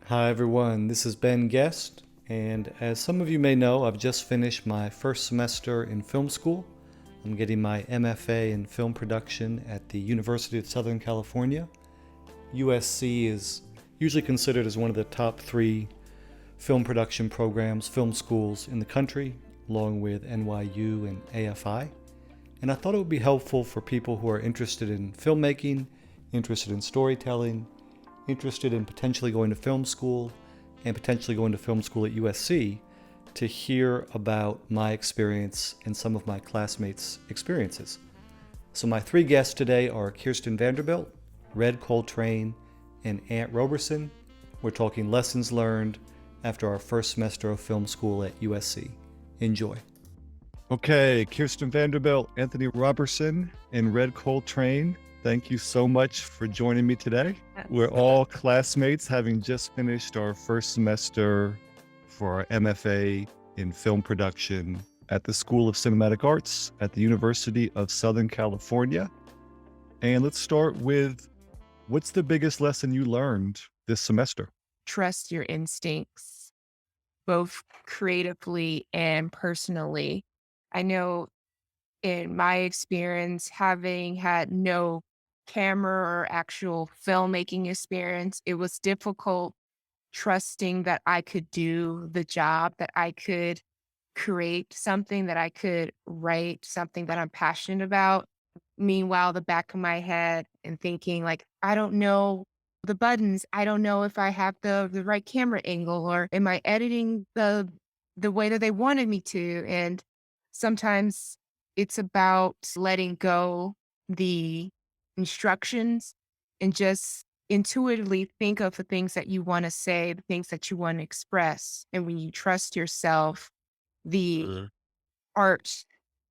Hi everyone, this is Ben Guest, and as some of you may know, I've just finished my first semester in film school. I'm getting my MFA in film production at the University of Southern California. USC is usually considered as one of the top three film production programs, film schools in the country, along with NYU and AFI. And I thought it would be helpful for people who are interested in filmmaking, interested in storytelling, interested in potentially going to film school and potentially going to film school at USC to hear about my experience and some of my classmates' experiences. So my three guests today are Kirsten Vanderbilt, Red Coltrane, and Ant Roberson. We're talking lessons learned after our first semester of film school at USC. Enjoy. Okay, Kirsten Vanderbilt, Anthony Robertson, and Red Coltrane, thank you so much for joining me today. We're all classmates, having just finished our first semester for our MFA in film production at the School of Cinematic Arts at the University of Southern California. And let's start with, what's the biggest lesson you learned this semester? Trust your instincts, both creatively and personally. I know in my experience, having had no camera or actual filmmaking experience, it was difficult trusting that I could do the job, that I could create something, that I could write something that I'm passionate about. Meanwhile, the back of my head and thinking like, I don't know the buttons. I don't know if I have the right camera angle or am I editing the way that they wanted me to? And sometimes it's about letting go the instructions and just intuitively think of the things that you want to say, the things that you want to express. And when you trust yourself, the art,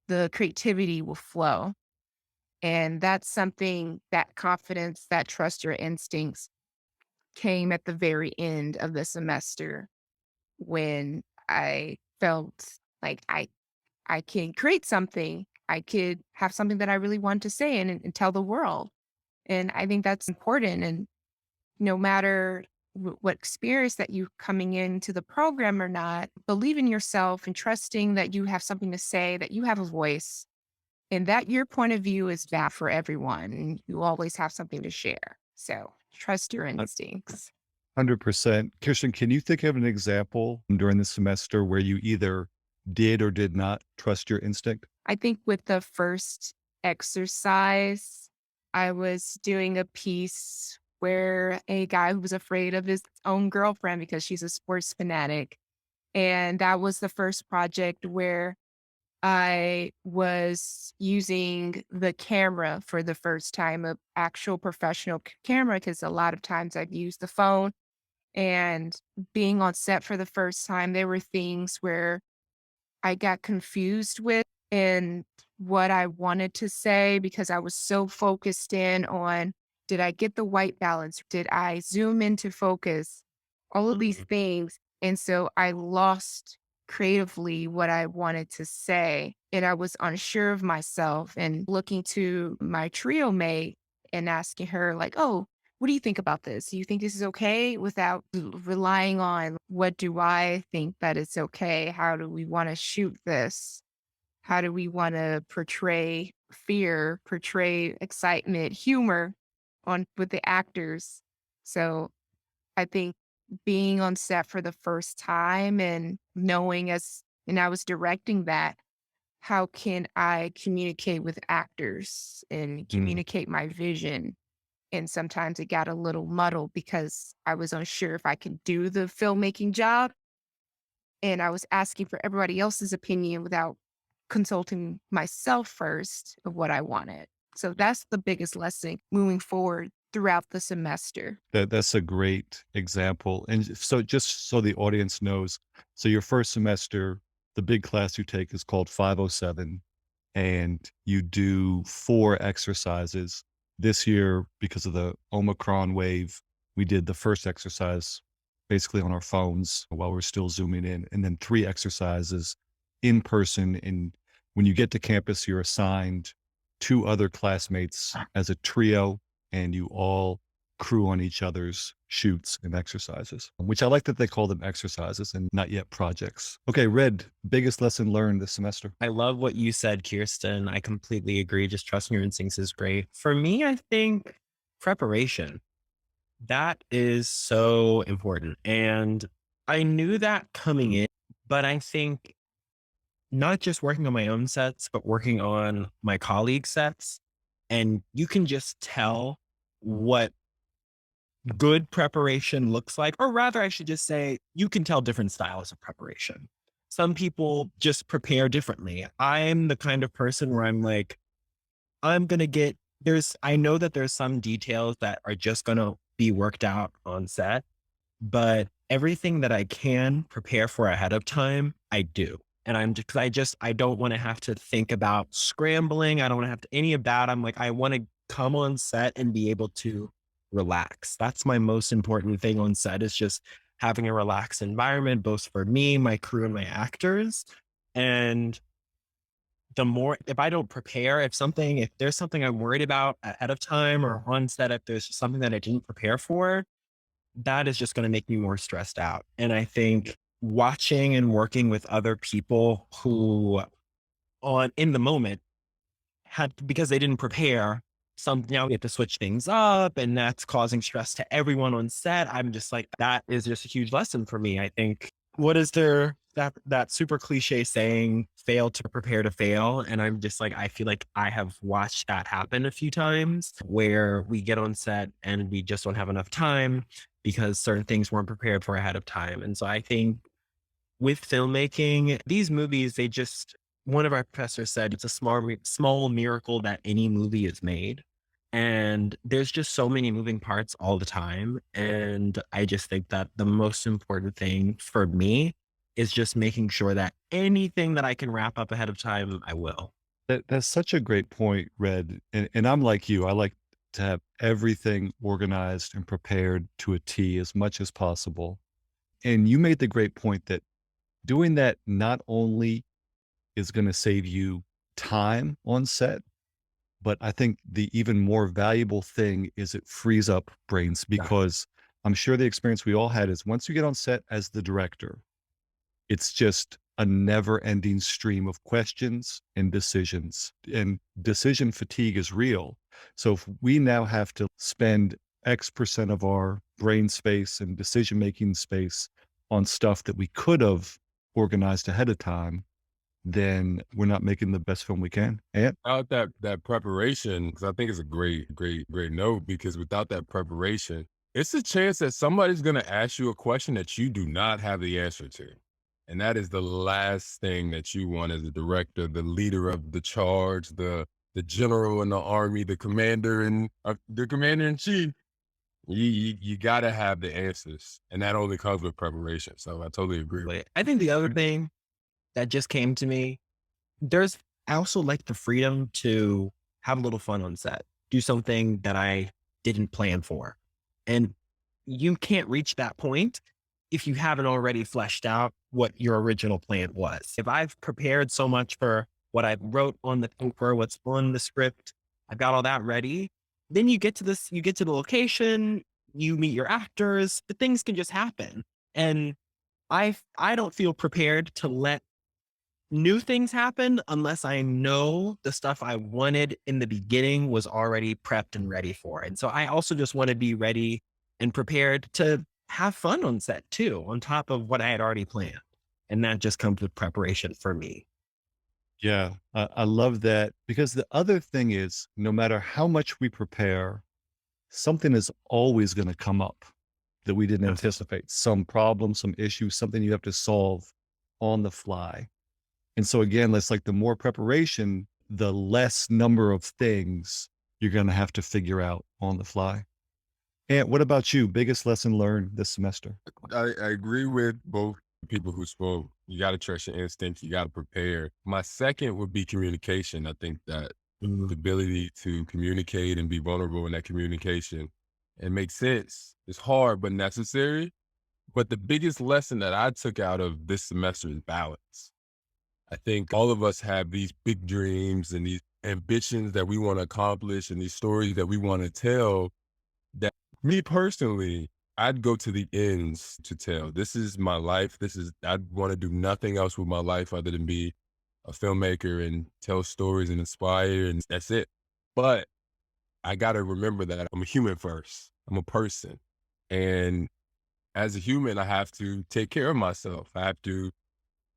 the creativity will flow. And that's something, that confidence, that trust your instincts came at the very end of the semester when I felt like I can create something. I could have something that I really want to say and tell the world. And I think that's important. And no matter what experience that you coming into the program or not, believe in yourself and trusting that you have something to say, that you have a voice, and that your point of view is valid for everyone. And you always have something to share. So trust your instincts. 100%. Kirsten, can you think of an example during the semester where you either did or did not trust your instinct? I think with the first exercise, I was doing a piece where a guy who was afraid of his own girlfriend because she's a sports fanatic. And that was the first project where I was using the camera for the first time, a actual professional camera, because a lot of times I've used the phone. And being on set for the first time, there were things where I got confused with and what I wanted to say because I was so focused in on, did I get the white balance? Did I zoom into focus? All of these things. And so I lost creatively what I wanted to say. And I was unsure of myself and looking to my trio mate and asking her, like, oh, what do you think about this? Do you think this is okay? Without relying on what do I think that it's okay? How do we want to shoot this? How do we want to portray fear, portray excitement, humor on with the actors? So I think being on set for the first time and knowing as and I was directing that, how can I communicate with actors and Mm. communicate my vision? And sometimes it got a little muddled because I was unsure if I could do the filmmaking job. And I was asking for everybody else's opinion without consulting myself first of what I wanted. So that's the biggest lesson moving forward throughout the semester. That's a great example. And so just so the audience knows, so your first semester, the big class you take is called 507, and you do 4 exercises. This year, because of the Omicron wave, we did the first exercise basically on our phones while we're still zooming in, and then 3 exercises in person. And when you get to campus, you're assigned 2 other classmates as a trio, and you all crew on each other's shoots and exercises, which I like that they call them exercises and not yet projects. Okay, Red, biggest lesson learned this semester. I love what you said, Kirsten. I completely agree. Just trusting your instincts is great. For me, I think preparation. That is so important. And I knew that coming in, but I think not just working on my own sets, but working on my colleagues' sets. And you can just tell what good preparation looks like, or rather, I should just say, you can tell different styles of preparation. Some people just prepare differently. I'm the kind of person where I'm like, I'm going to get, I know that there's some details that are just going to be worked out on set, but everything that I can prepare for ahead of time, I do. And I don't want to have to think about scrambling. I don't want to have to any of that. I'm like, I want to come on set and be able to relax. That's my most important thing on set is just having a relaxed environment, both for me, my crew, and my actors. And the more, if I don't prepare, if there's something I'm worried about ahead of time or on set, if there's something that I didn't prepare for, that is just going to make me more stressed out. And I think watching and working with other people who on in the moment had, because they didn't prepare, some now we have to switch things up and that's causing stress to everyone on set. I'm just like, that is just a huge lesson for me. I think, what is there that super cliche saying, fail to prepare to fail? And I'm just like, I feel like I have watched that happen a few times where we get on set and we just don't have enough time because certain things weren't prepared for ahead of time. And so I think with filmmaking, these movies, one of our professors said it's a small miracle that any movie is made. And there's just so many moving parts all the time. And I just think that the most important thing for me is just making sure that anything that I can wrap up ahead of time, I will. That's such a great point, Red. And I'm like you. I like to have everything organized and prepared to a T as much as possible. And you made the great point that doing that not only is going to save you time on set, but I think the even more valuable thing is it frees up brains because I'm sure the experience we all had is once you get on set as the director, it's just a never ending stream of questions and decisions, and decision fatigue is real. So if we now have to spend X% of our brain space and decision making space on stuff that we could have organized ahead of time, then we're not making the best film we can. And Without that preparation, because I think it's a great note, because without that preparation, it's a chance that somebody's gonna ask you a question that you do not have the answer to. And that is the last thing that you want as a director, the leader of the charge, the general in the army, the commander in chief. You gotta have the answers. And that only comes with preparation. So I totally agree. I think the other thing that just came to me, I also like the freedom to have a little fun on set, do something that I didn't plan for. And you can't reach that point if you haven't already fleshed out what your original plan was. If I've prepared so much for what I wrote on the paper, what's on the script, I've got all that ready, then you get to the location, you meet your actors, the things can just happen. And I don't feel prepared to let new things happen unless I know the stuff I wanted in the beginning was already prepped and ready for. And so I also just want to be ready and prepared to have fun on set too, on top of what I had already planned. And that just comes with preparation for me. yeah, I love that because the other thing is no matter how much we prepare, something is always going to come up that we didn't anticipate. Some problem, some issue, something you have to solve on the fly. And so again, it's like the more preparation, the less number of things you're going to have to figure out on the fly. And what about you? Biggest lesson learned this semester? I agree with both people who spoke. You got to trust your instincts. You got to prepare. My second would be communication. I think that the ability to communicate and be vulnerable in that communication and make sense is hard, but necessary. But the biggest lesson that I took out of this semester is balance. I think all of us have these big dreams and these ambitions that we want to accomplish and these stories that we want to tell that me personally, I'd go to the ends to tell. This is my life. I want to do nothing else with my life other than be a filmmaker and tell stories and inspire, and that's it. But I got to remember that I'm a human first. I'm a person. And as a human, I have to take care of myself. I have to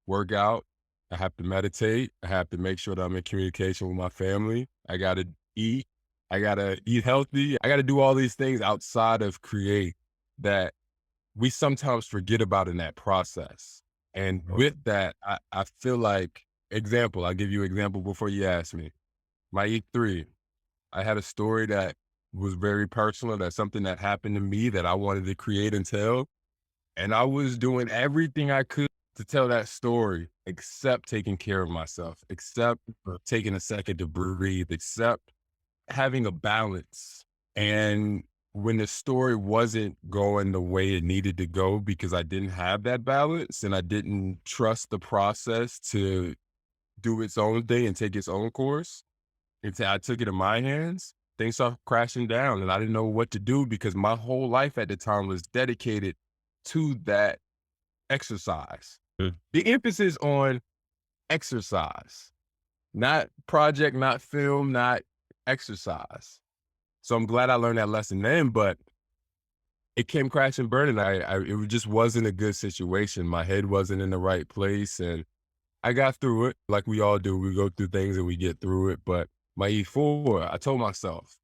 work out. I have to meditate. I have to make sure that I'm in communication with my family. I got to eat. I got to eat healthy. I got to do all these things outside of create that we sometimes forget about in that process. And with that, I feel like, example, I'll give you an example before you ask me. My E3, I had a story that was very personal. That's something that happened to me that I wanted to create and tell. And I was doing everything I could to tell that story, except taking care of myself, except taking a second to breathe, except having a balance. And when the story wasn't going the way it needed to go because I didn't have that balance and I didn't trust the process to do its own thing and take its own course, until I took it in my hands, things started crashing down and I didn't know what to do because my whole life at the time was dedicated to that exercise. The emphasis on exercise, not project, not film, not exercise. So I'm glad I learned that lesson then, but it came crashing burning. It just wasn't a good situation. My head wasn't in the right place and I got through it like we all do. We go through things and we get through it. But my E4, I told myself,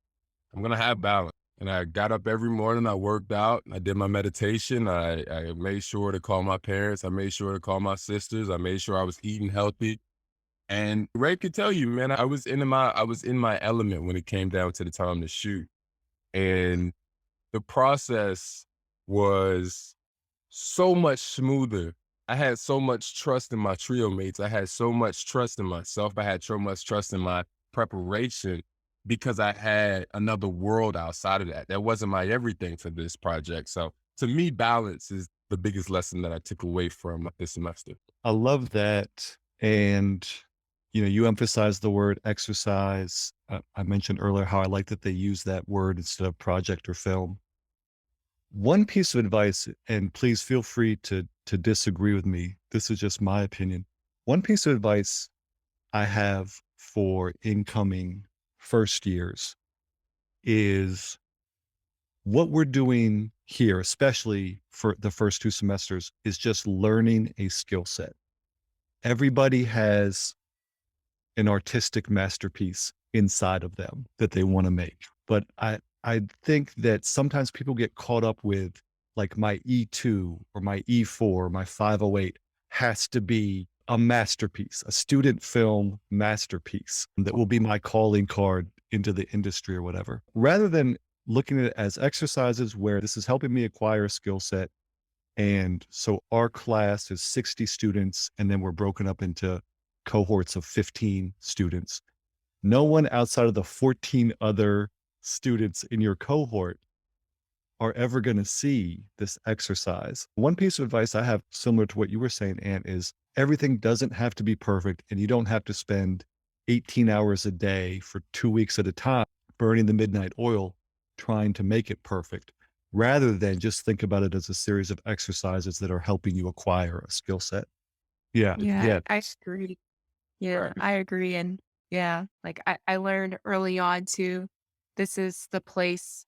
I'm going to have balance. And I got up every morning, I worked out, I did my meditation, I made sure to call my parents, I made sure to call my sisters, I made sure I was eating healthy. And Ray could tell you, man, I was in my element when it came down to the time to shoot. And the process was so much smoother. I had so much trust in my trio mates. I had so much trust in myself. I had so much trust in my preparation because I had another world outside of that. That wasn't my everything for this project. So to me, balance is the biggest lesson that I took away from this semester. I love that. And, you emphasize the word exercise. I mentioned earlier how I like that they use that word instead of project or film. One piece of advice, and please feel free to disagree with me. This is just my opinion. One piece of advice I have for incoming first years is what we're doing here, especially for the first 2 semesters, is just learning a skill set. Everybody has an artistic masterpiece inside of them that they want to make. But I think that sometimes people get caught up with like my E2 or my E4, or my 508 has to be a masterpiece, a student film masterpiece that will be my calling card into the industry or whatever. Rather than looking at it as exercises where this is helping me acquire a skill set. And so our class is 60 students, and then we're broken up into cohorts of 15 students. No one outside of the 14 other students in your cohort are ever going to see this exercise. One piece of advice I have similar to what you were saying, Ant, is everything doesn't have to be perfect, and you don't have to spend 18 hours a day for 2 weeks at a time burning the midnight oil trying to make it perfect, rather than just think about it as a series of exercises that are helping you acquire a skill set. Yeah. I agree. Yeah, I agree. And yeah, like I learned early on too, this is the place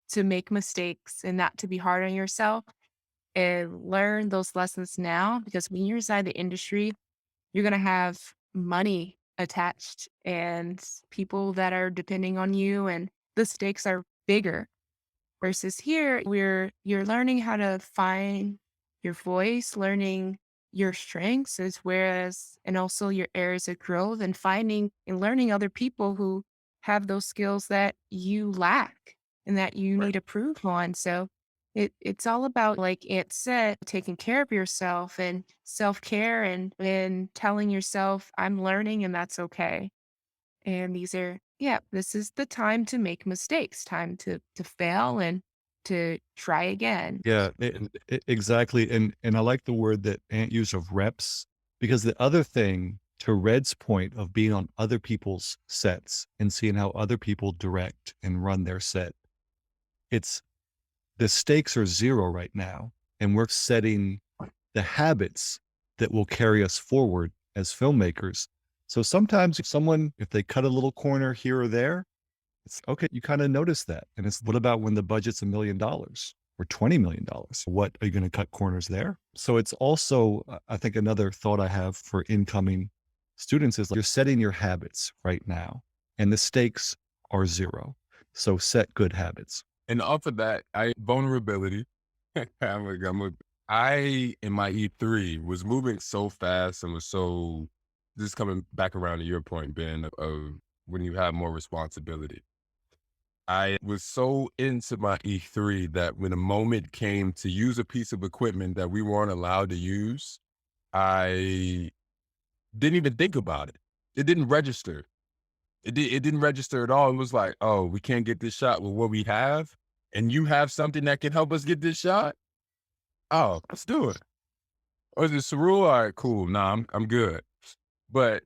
to make mistakes and not to be hard on yourself and learn those lessons now, because when you're inside the industry, you're going to have money attached and people that are depending on you, and the stakes are bigger. Versus here, where you're learning how to find your voice, learning your strengths as whereas, and also your areas of growth, and finding and learning other people who have those skills that you lack and that you need to prove on. So it's all about, like it said, taking care of yourself and self-care, and telling yourself, I'm learning and that's okay. And this is the time to make mistakes, time to fail and to try again. Yeah, exactly. And I like the word that Ant used of reps, because the other thing, to Red's point of being on other people's sets and seeing how other people direct and run their set, it's the stakes are zero right now, and we're setting the habits that will carry us forward as filmmakers. So sometimes if they cut a little corner here or there, it's okay. You kind of notice that. And it's, what about when the budget's $1 million or $20 million? What are you going to cut corners there? So it's also, I think another thought I have for incoming students is, like, you're setting your habits right now and the stakes are zero. So set good habits. And off of that, vulnerability. I, in my E3, was moving so fast and was so, just coming back around to your point, Ben, of when you have more responsibility. I was so into my E3 that when a moment came to use a piece of equipment that we weren't allowed to use, I didn't even think about it. It didn't register. It didn't register at all. It was like, oh, we can't get this shot with what we have, and you have something that can help us get this shot? Oh, let's do it. Or is it Cerule? All right, cool. Nah, I'm good. But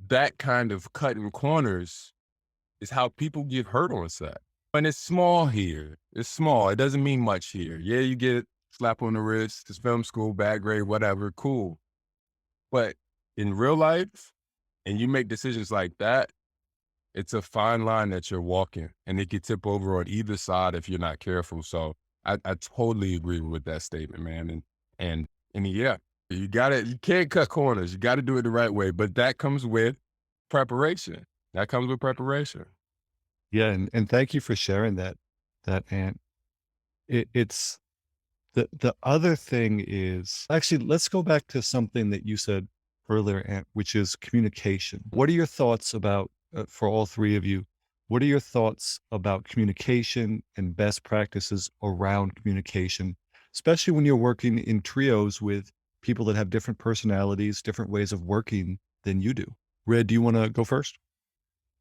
that kind of cutting corners is how people get hurt on set. And it's small here. It's small. It doesn't mean much here. Yeah, you get slap on the wrist, it's film school, bad grade, whatever, cool. But in real life, and you make decisions like that, it's a fine line that you're walking, and it could tip over on either side if you're not careful. So I totally agree with that statement, man. And yeah, you can't cut corners. You got to do it the right way, but that comes with preparation. Yeah. And thank you for sharing that, Ant. It's the other thing is, actually, let's go back to something that you said earlier, Ant, which is communication. What are your thoughts about, for all three of you, what are your thoughts about communication and best practices around communication, especially when you're working in trios with people that have different personalities, different ways of working than you do? Red, do you want to go first?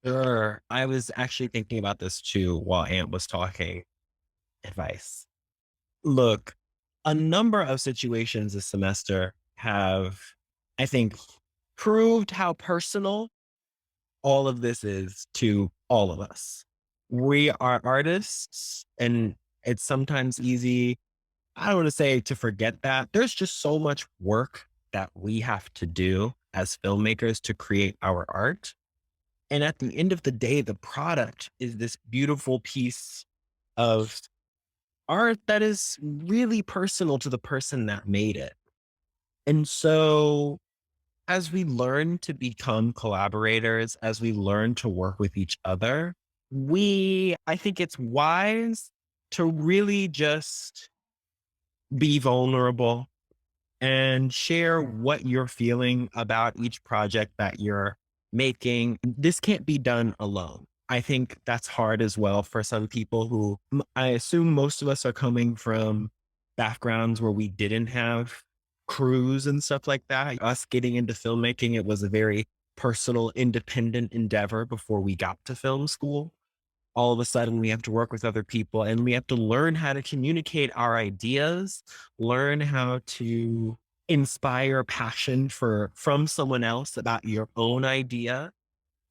Sure. I was actually thinking about this too while Ant was talking. Advice. Look, a number of situations this semester have, I think, proved how personal all of this is to all of us. We are artists, and it's sometimes easy, I don't want to say to forget that. There's just so much work that we have to do as filmmakers to create our art. And at the end of the day, the product is this beautiful piece of art that is really personal to the person that made it. And so as we learn to become collaborators, as we learn to work with each other, I think it's wise to really just be vulnerable and share what you're feeling about each project that you're making. This can't be done alone. I think that's hard as well for some people who, I assume most of us are coming from backgrounds where we didn't have crews and stuff like that. Us getting into filmmaking, it was a very personal, independent endeavor before we got to film school. All of a sudden we have to work with other people, and we have to learn how to communicate our ideas, learn how to inspire passion from someone else about your own idea.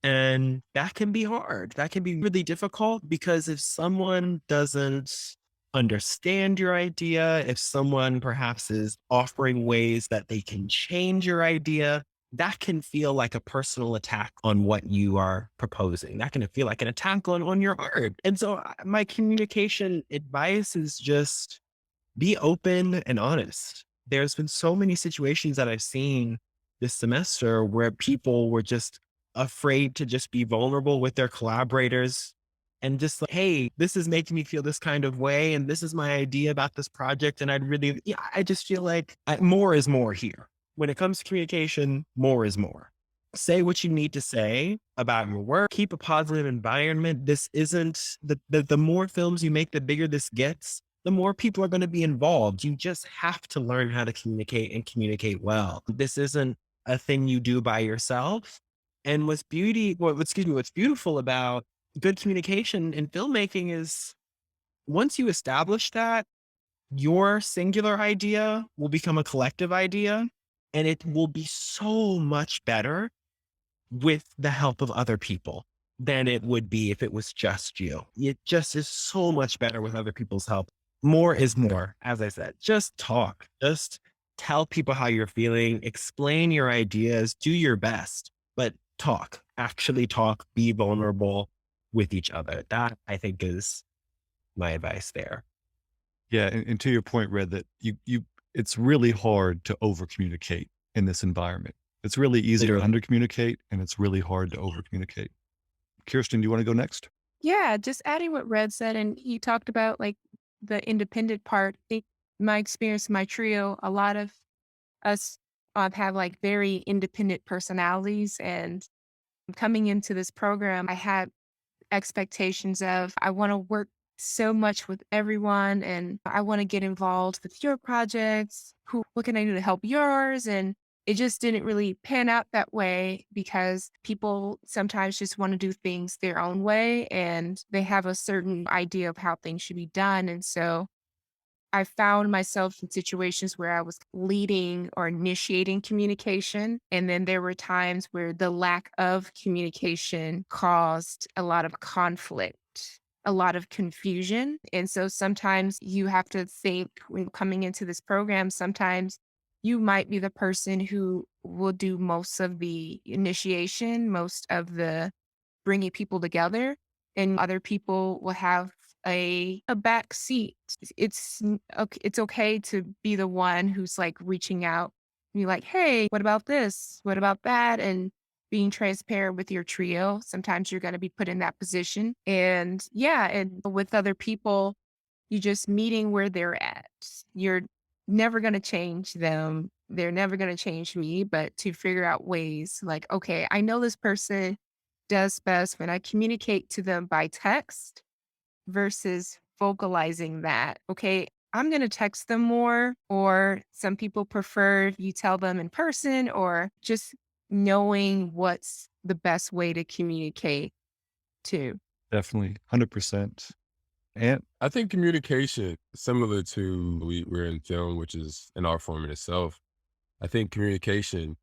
And that can be hard. That can be really difficult, because if someone doesn't understand your idea, if someone perhaps is offering ways that they can change your idea, that can feel like a personal attack on what you are proposing. That can feel like an attack on your art. And so my communication advice is just be open and honest. There's been so many situations that I've seen this semester where people were just afraid to just be vulnerable with their collaborators and just like, hey, this is making me feel this kind of way, and this is my idea about this project. And I just feel like more is more here. When it comes to communication, more is more. Say what you need to say about your work. Keep a positive environment. This isn't the more films you make, the bigger this gets, the more people are going to be involved. You just have to learn how to communicate and communicate well. This isn't a thing you do by yourself. And what's beautiful about good communication in filmmaking is once you establish that, your singular idea will become a collective idea, and it will be so much better with the help of other people than it would be if it was just you. It just is so much better with other people's help. more is more, as I said. Just talk. Just tell people how you're feeling, explain your ideas, do your best, but talk. Actually talk, be vulnerable with each other. That I think is my advice there. Yeah, and to your point, Red, that it's really hard to over communicate in this environment. It's really easy to Literally. under communicate, and it's really hard to over communicate. Kirsten, do you want to go next? Yeah, just adding what Red said, and he talked about like the independent part. I think my experience, my trio, a lot of us have like very independent personalities. And coming into this program, I had expectations of I want to work so much with everyone and I want to get involved with your projects. What can I do to help yours? And it just didn't really pan out that way because people sometimes just want to do things their own way and they have a certain idea of how things should be done. And so I found myself in situations where I was leading or initiating communication. And then there were times where the lack of communication caused a lot of conflict, a lot of confusion. And so sometimes you have to think when coming into this program, sometimes you might be the person who will do most of the initiation, most of the bringing people together, and other people will have a back seat. It's okay to be the one who's like reaching out and be like, "Hey, what about this? What about that?" And being transparent with your trio. Sometimes you're going to be put in that position. And yeah, and with other people, you just meeting where they're at. You're never going to change them. They're never going to change me, but to figure out ways like, okay, I know this person does best when I communicate to them by text versus vocalizing that. Okay, I'm going to text them more, or some people prefer you tell them in person, or just knowing what's the best way to communicate too. Definitely, 100%. And I think communication, similar to we're in film, which is an art form in itself. I think communication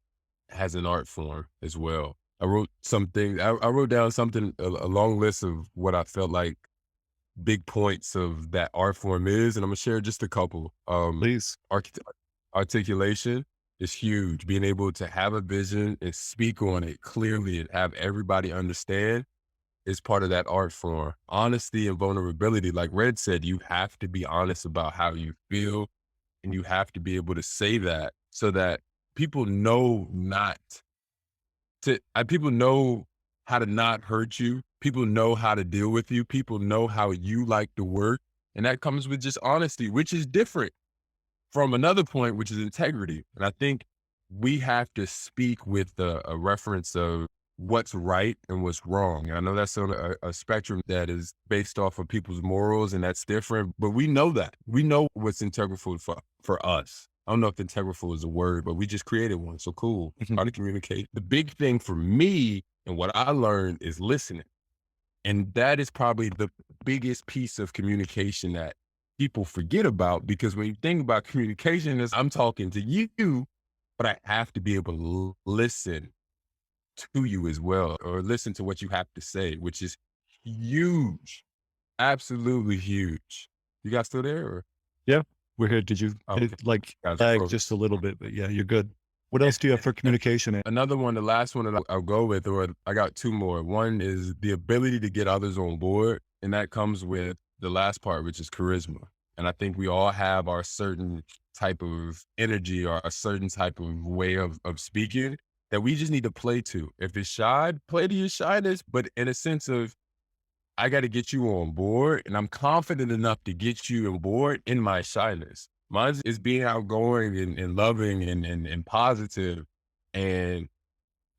has an art form as well. I wrote something. I wrote down something, a long list of what I felt like big points of that art form is, and I'm gonna share just a couple. please, Arch- Articulation is huge. Being able to have a vision and speak on it clearly and have everybody understand is part of that art form. Honesty and vulnerability, like Red said, you have to be honest about how you feel, and you have to be able to say that so that people know not people know how to not hurt you. People know how to deal with you. People know how you like to work. And that comes with just honesty, which is different from another point, which is integrity. And I think we have to speak with a reference of what's right and what's wrong. I know that's on a spectrum that is based off of people's morals, and that's different, but we know that. We know what's integral for us. I don't know if integral is a word, but we just created one. So cool. Mhm. How to communicate. The big thing for me and what I learned is listening. And that is probably the biggest piece of communication that people forget about, because when you think about communication, is I'm talking to you, but I have to be able to listen to you as well, or listen to what you have to say, which is huge, absolutely huge. You guys still there? Or? yeah, we're here. Did you Okay. like Guys, lag just a little bit? But yeah, you're good. What else do you have for communication? Another one, the last one that I'll go with, or I got two more. One is the ability to get others on board, and that comes with the last part, which is charisma. And I think we all have our certain type of energy or a certain type of way of speaking that we just need to play to. If it's shy, play to your shyness, but in a sense of, I got to get you on board, and I'm confident enough to get you on board in my shyness. Mine is being outgoing and loving and positive. And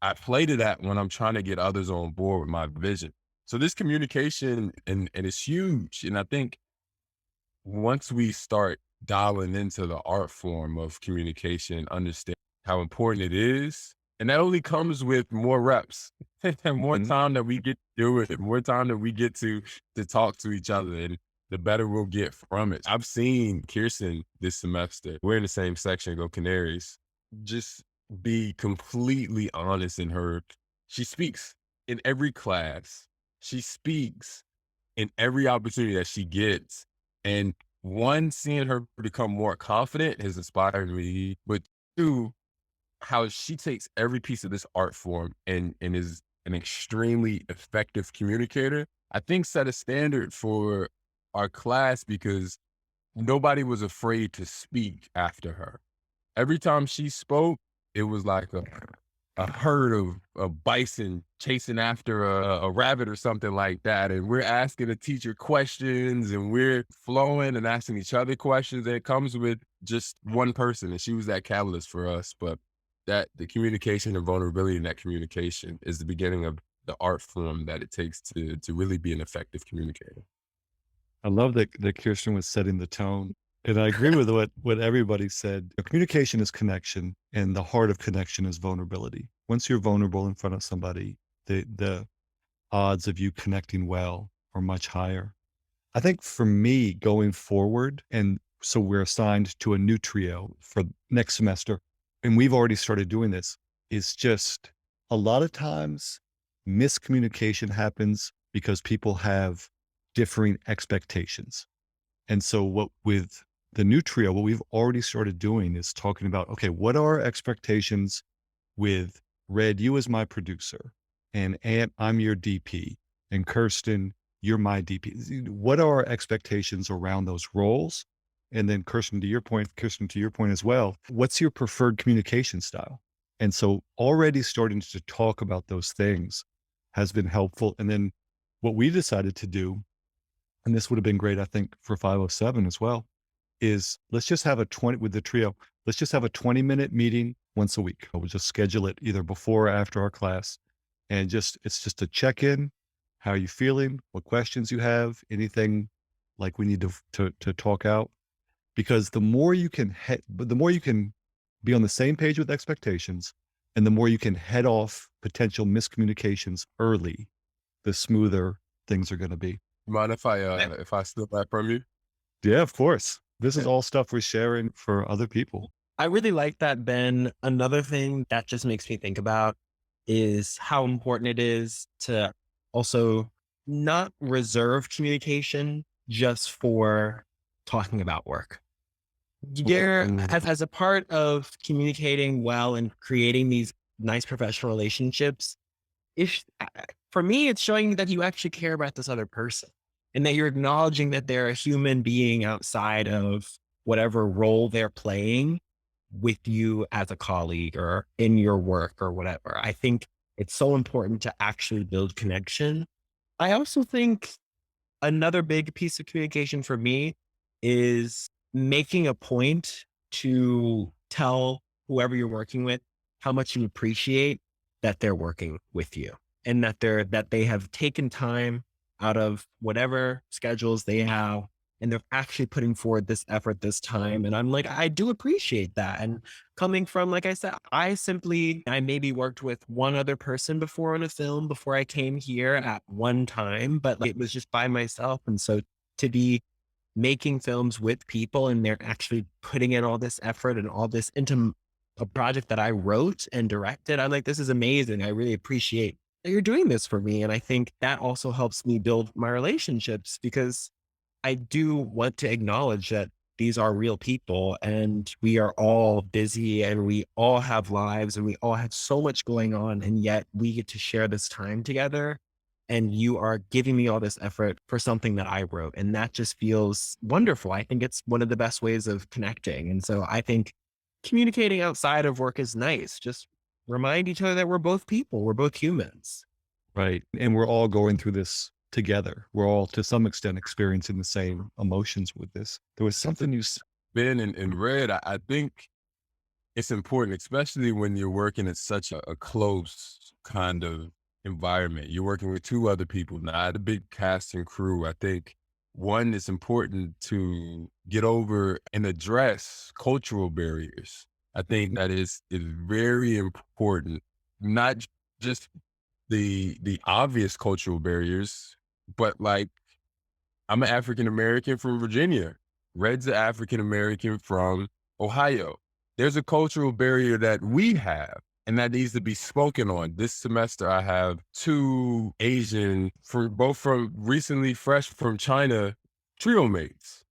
I play to that when I'm trying to get others on board with my vision. So this communication and it's huge. And I think once we start dialing into the art form of communication, understand how important it is. And that only comes with more reps and more Mhm. time that we get to do it, more time that we get to talk to each other, and the better we'll get from it. I've seen Kirsten this semester. We're in the same section, go Canaries. Just be completely honest in her. She speaks in every class. She speaks in every opportunity that she gets. And one, seeing her become more confident has inspired me, but two, how she takes every piece of this art form and is an extremely effective communicator, I think set a standard for our class because nobody was afraid to speak after her. Every time she spoke, it was like a herd of bison chasing after a rabbit or something like that. And we're asking the teacher questions and we're flowing and asking each other questions. And it comes with just one person. And she was that catalyst for us. But that the communication and vulnerability in that communication is the beginning of the art form that it takes to really be an effective communicator. I love that Kirsten was setting the tone. And I agree with what everybody said. Communication is connection, and the heart of connection is vulnerability. Once you're vulnerable in front of somebody, the odds of you connecting well are much higher. I think for me going forward, and so we're assigned to a new trio for next semester, and we've already started doing this, is just a lot of times miscommunication happens because people have differing expectations. And so what with the new trio, what we've already started doing is talking about, okay, what are our expectations with Red, you as my producer, and Ant, I'm your DP, and Kirsten, you're my DP. What are our expectations around those roles? And then Kirsten, to your point as well, what's your preferred communication style? And so already starting to talk about those things has been helpful. And then what we decided to do, and this would have been great, I think, for 507 as well, is let's just have with the trio, let's just have a 20-minute meeting once a week. We'll just schedule it either before or after our class. And it's just a check-in. How are you feeling? What questions you have? Anything like we need to talk out? Because the more you can be on the same page with expectations, and the more you can head off potential miscommunications early, the smoother things are going to be. Mind if I steal that from you? Yeah, of course. This is all stuff we're sharing for other people. I really like that, Ben. Another thing that just makes me think about is how important it is to also not reserve communication just for talking about work. As a part of communicating well and creating these nice professional relationships, if for me, it's showing that you actually care about this other person and that you're acknowledging that they're a human being outside of whatever role they're playing with you as a colleague or in your work or whatever. I think it's so important to actually build connection. I also think another big piece of communication for me is making a point to tell whoever you're working with how much you appreciate that they're working with you and that they have taken time out of whatever schedules they have and they're actually putting forward this effort this time. And I'm like, I do appreciate that. And coming from, like I said, I maybe worked with one other person before on a film before I came here at one time, but it was just by myself. And so to be making films with people and they're actually putting in all this effort and all this into a project that I wrote and directed, I'm like, this is amazing. I really appreciate that you're doing this for me. And I think that also helps me build my relationships because I do want to acknowledge that these are real people and we are all busy and we all have lives and we all have so much going on. And yet we get to share this time together and you are giving me all this effort for something that I wrote. And that just feels wonderful. I think it's one of the best ways of connecting. And so I think communicating outside of work is nice. Just remind each other that we're both people. We're both humans. Right. And we're all going through this together. We're all to some extent experiencing the same emotions with this. There was something you said. Ben and Red, I think it's important, especially when you're working in such a close kind of environment. You're working with two other people, not a big cast and crew. I think one, it's important to get over and address cultural barriers. I think that is very important, not just the obvious cultural barriers, but like I'm an African American from Virginia. Red's an African American from Ohio. There's a cultural barrier that we have and that needs to be spoken on. This semester, I have two Asian, both from recently fresh from China, trio mates.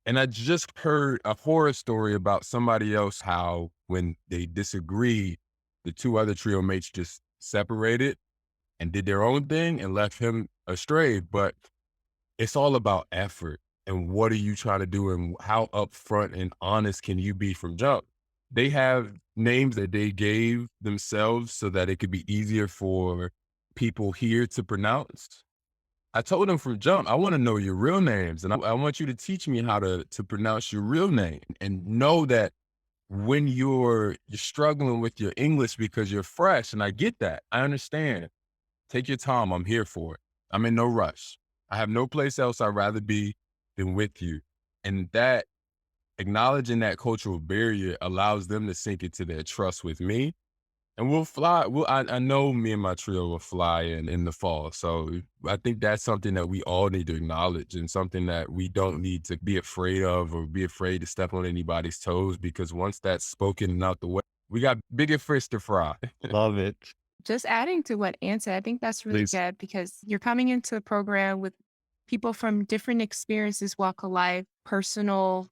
And I just heard a horror story about somebody else, how when they disagreed, the two other trio mates just separated and did their own thing and left him astray. But it's all about effort and what are you trying to do and how upfront and honest can you be from jump. They have names that they gave themselves so that it could be easier for people here to pronounce. I told them from jump, I want to know your real names, and I want you to teach me how to pronounce your real name, and know that when you're struggling with your English because you're fresh, and I get that, I understand. Take your time. I'm here for it. I'm in no rush. I have no place else I'd rather be than with you, and that acknowledging that cultural barrier allows them to sink into their trust with me, and we'll fly. I know me and my trio will fly in the fall. So I think that's something that we all need to acknowledge and something that we don't need to be afraid of or be afraid to step on anybody's toes, because once that's spoken and out the way, we got bigger fish to fry. Love it. Just adding to what Ann said, I think that's really Please. good because you're coming into a program with people from different experiences, walk of life, personal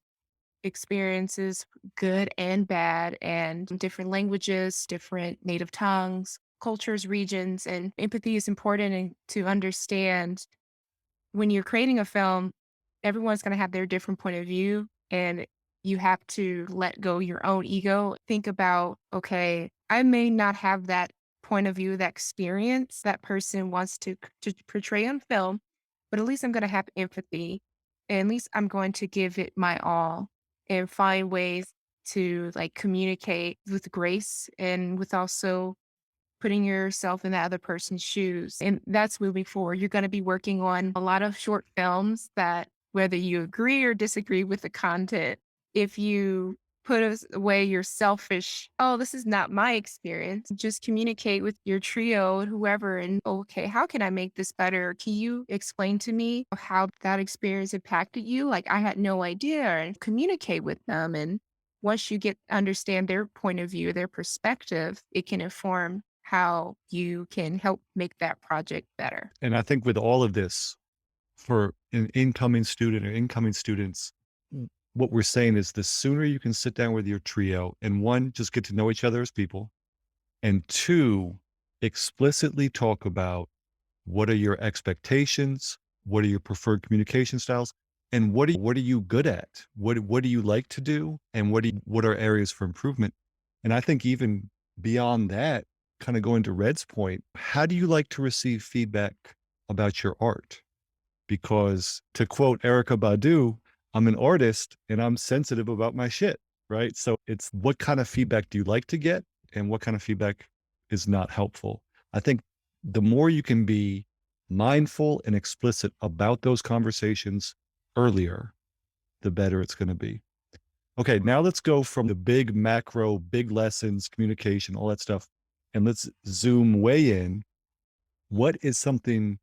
experiences, good and bad, and different languages, different native tongues, cultures, regions, and empathy is important and to understand when you're creating a film, everyone's going to have their different point of view and you have to let go your own ego. Think about, okay, I may not have that point of view, that experience that person wants to portray on film, but at least I'm going to have empathy and at least I'm going to give it my all and find ways to like communicate with grace and with also putting yourself in that other person's shoes. And that's moving forward. You're going to be working on a lot of short films that whether you agree or disagree with the content, if you put away your selfish, oh, this is not my experience, just communicate with your trio, whoever, and okay, how can I make this better? Can you explain to me how that experience impacted you? Like I had no idea, and communicate with them. And once you get understand their point of view, their perspective, it can inform how you can help make that project better. And I think with all of this, for an incoming student or incoming students, what we're saying is the sooner you can sit down with your trio and one, just get to know each other as people, and two, explicitly talk about what are your expectations, what are your preferred communication styles, and what are you good at? What do you like to do? And what are areas for improvement? And I think even beyond that, kind of going to Red's point, how do you like to receive feedback about your art? Because to quote Erica Badu, I'm an artist and I'm sensitive about my shit, right? So it's what kind of feedback do you like to get and what kind of feedback is not helpful? I think the more you can be mindful and explicit about those conversations earlier, the better it's going to be. Okay, now let's go from the big macro, big lessons, communication, all that stuff, and let's zoom way in. What is something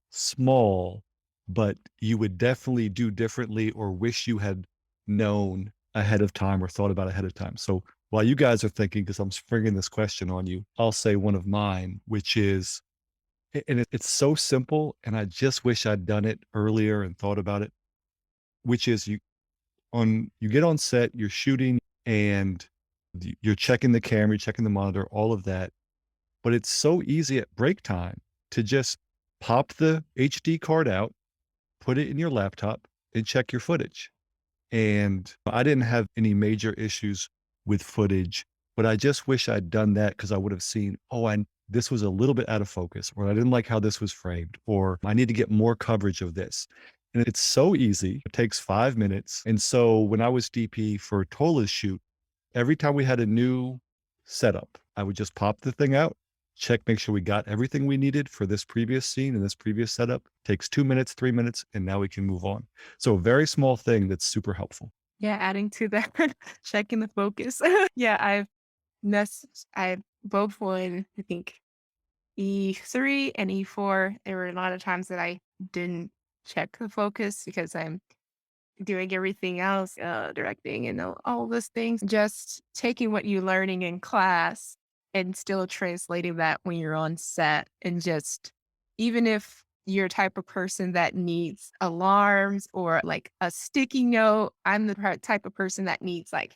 small, but you would definitely do differently or wish you had known ahead of time or thought about ahead of time? So while you guys are thinking, because I'm springing this question on you, I'll say one of mine, which is, and it's so simple, and I just wish I'd done it earlier and thought about it, which is you get on set, you're shooting, and you're checking the camera, you're checking the monitor, all of that. But it's so easy at break time to just pop the HD card out, put it in your laptop, and check your footage. And I didn't have any major issues with footage, but I just wish I'd done that because I would have seen, this was a little bit out of focus, or I didn't like how this was framed, or I need to get more coverage of this. And it's so easy. It takes 5 minutes. And so when I was DP for Tola's shoot, every time we had a new setup, I would just pop the thing out, check, make sure we got everything we needed for this previous scene and this previous setup. Takes 2 minutes, 3 minutes, and now we can move on. So a very small thing that's super helpful. Yeah, adding to that, checking the focus. Yeah, I both won, I think E3 and E4. There were a lot of times that I didn't check the focus because I'm doing everything else, directing and all those things. Just taking what you're learning in class and still translating that when you're on set and just even if you're a type of person that needs alarms or like a sticky note. I'm the type of person that needs like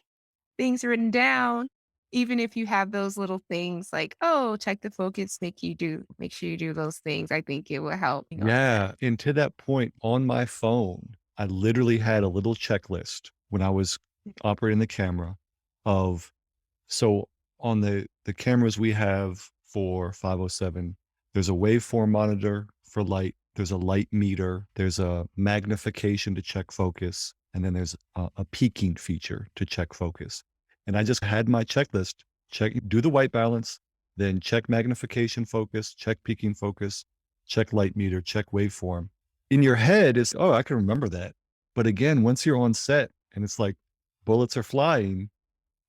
things written down. Even if you have those little things like, oh, check the focus, make sure you do those things. I think it will help. Yeah. And to that point, on my phone, I literally had a little checklist when I was operating the camera of, so on the cameras we have for 507, there's a waveform monitor for light, there's a light meter, there's a magnification to check focus, and then there's a peaking feature to check focus. And I just had my checklist, do the white balance, then check magnification focus, check peaking focus, check light meter, check waveform. In your head is, oh, I can remember that. But again, once you're on set and it's like bullets are flying,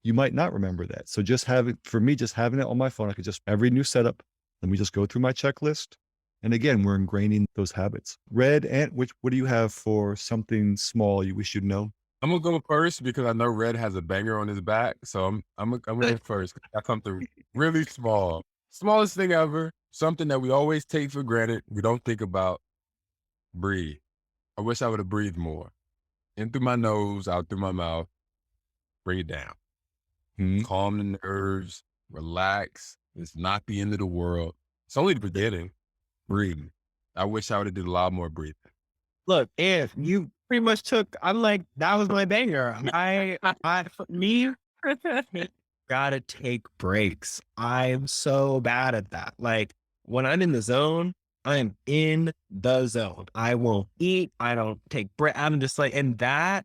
you might not remember that. So just having it on my phone, I could just, every new setup, let me just go through my checklist. And again, we're ingraining those habits. Red, and what do you have for something small you wish you'd know? I'm gonna go first because I know Red has a banger on his back. So I'm gonna go first. I got something really small. Smallest thing ever. Something that we always take for granted. We don't think about. Breathe. I wish I would have breathed more. In through my nose, out through my mouth. Bring it down. Calm the nerves. Relax. It's not the end of the world. It's only the beginning. Breathe. I wish I would have did a lot more breathing. Look, if you pretty much took, I'm like, that was my banger. Me, gotta take breaks. I'm so bad at that. Like when I'm in the zone, I'm in the zone. I won't eat. I don't take break. I'm just like, and that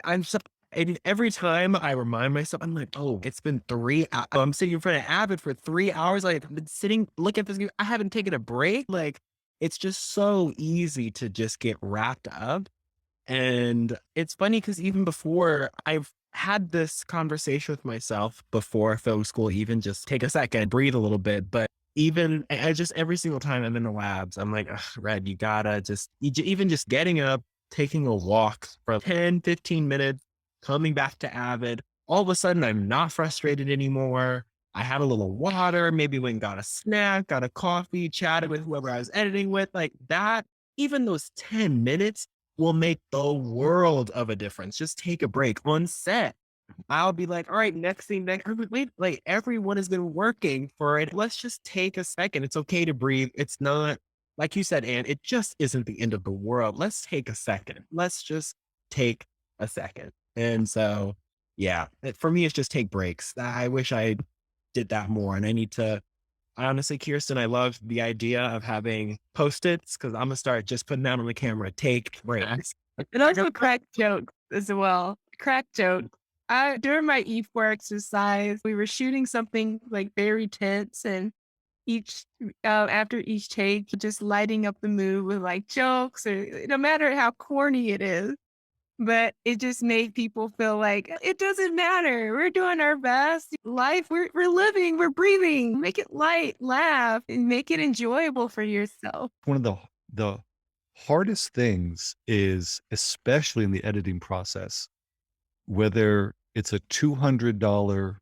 I'm so, and every time I remind myself, I'm like, oh, it's been 3 hours. I'm sitting in front of Avid for 3 hours. Like, I've been sitting, looking at this. I haven't taken a break. Like, it's just so easy to just get wrapped up. And it's funny because even before, I've had this conversation with myself before film school, even just take a second, breathe a little bit. But even I just every single time I'm in the labs, I'm like, Red, you gotta just, even just getting up, taking a walk for 10, 15 minutes, coming back to Avid, all of a sudden I'm not frustrated anymore. I had a little water, maybe went and got a snack, got a coffee, chatted with whoever I was editing with, like that. Even those 10 minutes will make the world of a difference. Just take a break on set. I'll be like, all right, next thing, wait, like everyone has been working for it. Let's just take a second. It's okay to breathe. It's not, like you said, Anne, it just isn't the end of the world. Let's take a second. Let's just take a second. And so, yeah, for me, it's just take breaks. I wish I did that more. And I honestly, Kirsten, I love the idea of having Post-its because I'm going to start just putting that on the camera. Take breaks. And also crack jokes as well. Crack jokes. During my E4 exercise, we were shooting something like very tense, and after each take, just lighting up the mood with like jokes, or no matter how corny it is, but it just made people feel like it doesn't matter. We're doing our best. Life, we're living, we're breathing. Make it light, laugh, and make it enjoyable for yourself. One of the hardest things is, especially in the editing process, whether it's a $200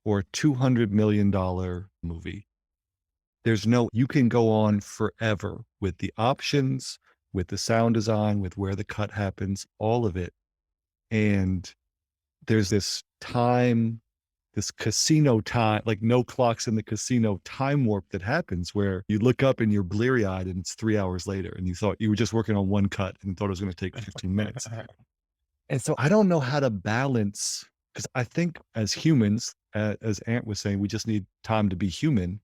or $200 million movie, you can go on forever with the options, with the sound design, with where the cut happens, all of it. And there's this casino time, like no clocks in the casino time warp that happens where you look up and you're bleary eyed and it's 3 hours later and you thought you were just working on one cut and thought it was going to take 15 minutes. And so I don't know how to balance, because I think as humans, as Ant was saying, we just need time to be human.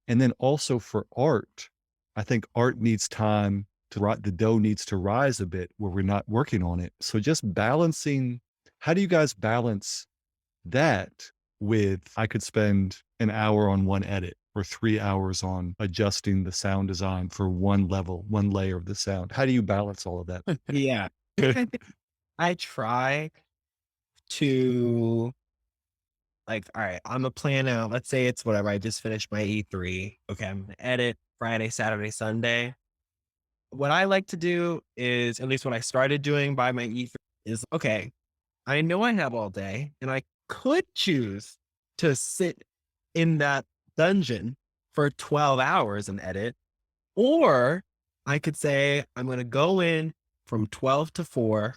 And then also for art, I think art needs time the dough needs to rise a bit where we're not working on it. So just balancing, how do you guys balance that with, I could spend an hour on one edit or 3 hours on adjusting the sound design for one layer of the sound? How do you balance all of that? Yeah. I try to like, all right, I'm gonna plan out, let's say it's whatever. I just finished my E3. Okay, I'm gonna edit Friday, Saturday, Sunday. What I like to do is, at least what I started doing by my E3 is, okay, I know I have all day and I could choose to sit in that dungeon for 12 hours and edit, or I could say, I'm going to go in from 12 to 4.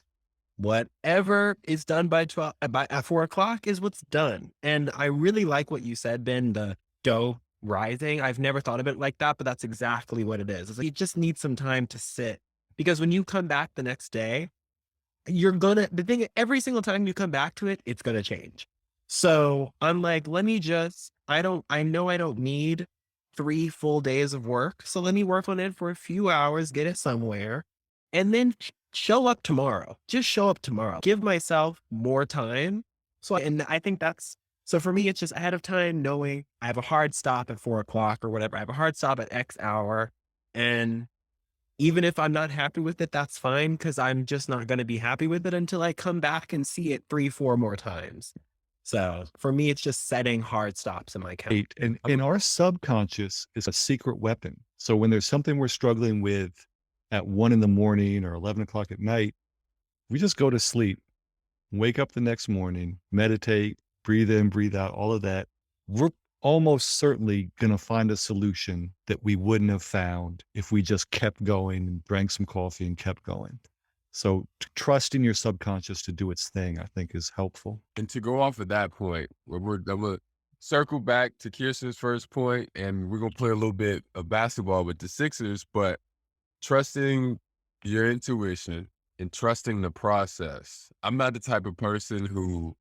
Whatever is done by 12, at 4 o'clock is what's done. And I really like what you said, Ben, the dough rising. I've never thought of it like that, but that's exactly what it is. It's like you just need some time to sit, because when you come back the next day, the thing, every single time you come back to it, it's going to change. So I'm like, I know I don't need 3 full days of work. So let me work on it for a few hours, get it somewhere, and then show up tomorrow. Just show up tomorrow. Give myself more time. And I think so for me, it's just ahead of time knowing I have a hard stop at 4 o'clock or whatever. I have a hard stop at X hour. And even if I'm not happy with it, that's fine, because I'm just not going to be happy with it until I come back and see it 3, 4 more times. So for me, it's just setting hard stops in my calendar. And our subconscious is a secret weapon. So when there's something we're struggling with at 1 a.m. or 11 o'clock at night, we just go to sleep, wake up the next morning, meditate, breathe in, breathe out, all of that. We're almost certainly going to find a solution that we wouldn't have found if we just kept going and drank some coffee and kept going. So trusting your subconscious to do its thing, I think, is helpful. And to go off of that point, I'm going to circle back to Kirsten's first point, and we're going to play a little bit of basketball with the Sixers, but trusting your intuition and trusting the process. I'm not the type of person who,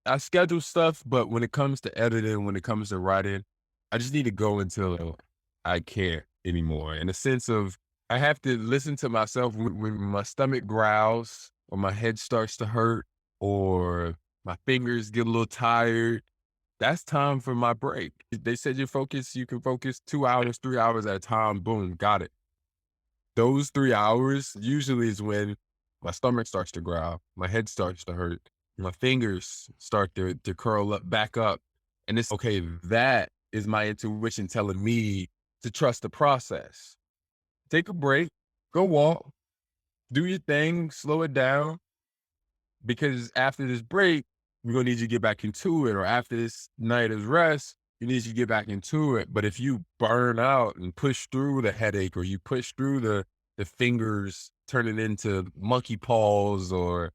I schedule stuff, but when it comes to editing, when it comes to writing, I just need to go until I can't anymore. In a sense of, I have to listen to myself when my stomach growls or my head starts to hurt or my fingers get a little tired. That's time for my break. They said you can focus 2 hours, 3 hours at a time. Boom, got it. Those 3 hours usually is when my stomach starts to growl, my head starts to hurt, my fingers start to curl up, back up. And it's okay. That is my intuition telling me to trust the process. Take a break, go walk, do your thing, slow it down. Because after this break, we're going to need you to get back into it. Or after this night of rest, you need you to get back into it. But if you burn out and push through the headache, or you push through the fingers turning into monkey paws, or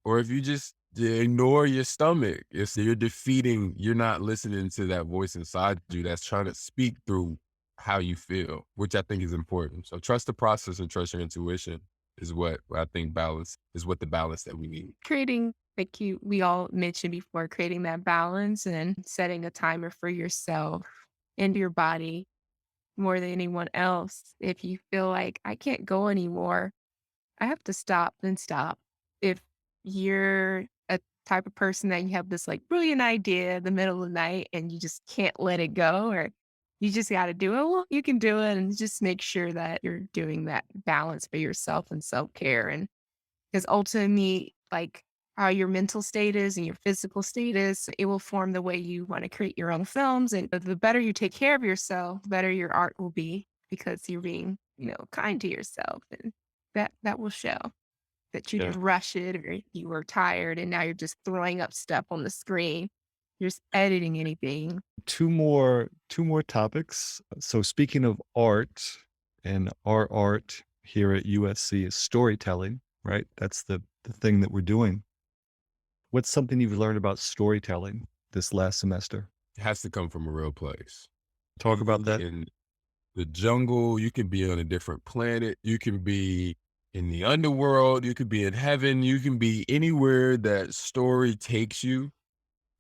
if you just ignore your stomach, you're not listening to that voice inside you that's trying to speak through how you feel, which I think is important. So trust the process and trust your intuition is what I think the balance that we need. Creating, we all mentioned before, creating that balance and setting a timer for yourself and your body more than anyone else. If you feel like I can't go anymore, I have to stop, then stop. If you're a type of person that you have this like brilliant idea in the middle of the night and you just can't let it go, or you just got to do it, well, you can do it, and just make sure that you're doing that balance for yourself and self-care. And because ultimately, like how your mental state is and your physical state is, it will form the way you want to create your own films. And the better you take care of yourself, the better your art will be, because you're being, kind to yourself. And that will show that you didn't rush it, or you were tired and now you're just throwing up stuff on the screen. You're just editing anything. Two more topics. So speaking of art, and our art here at USC is storytelling, right? That's the thing that we're doing. What's something you've learned about storytelling this last semester? It has to come from a real place. Talk about that. In the jungle, you can be on a different planet. You can be in the underworld. You could be in heaven. You can be anywhere that story takes you.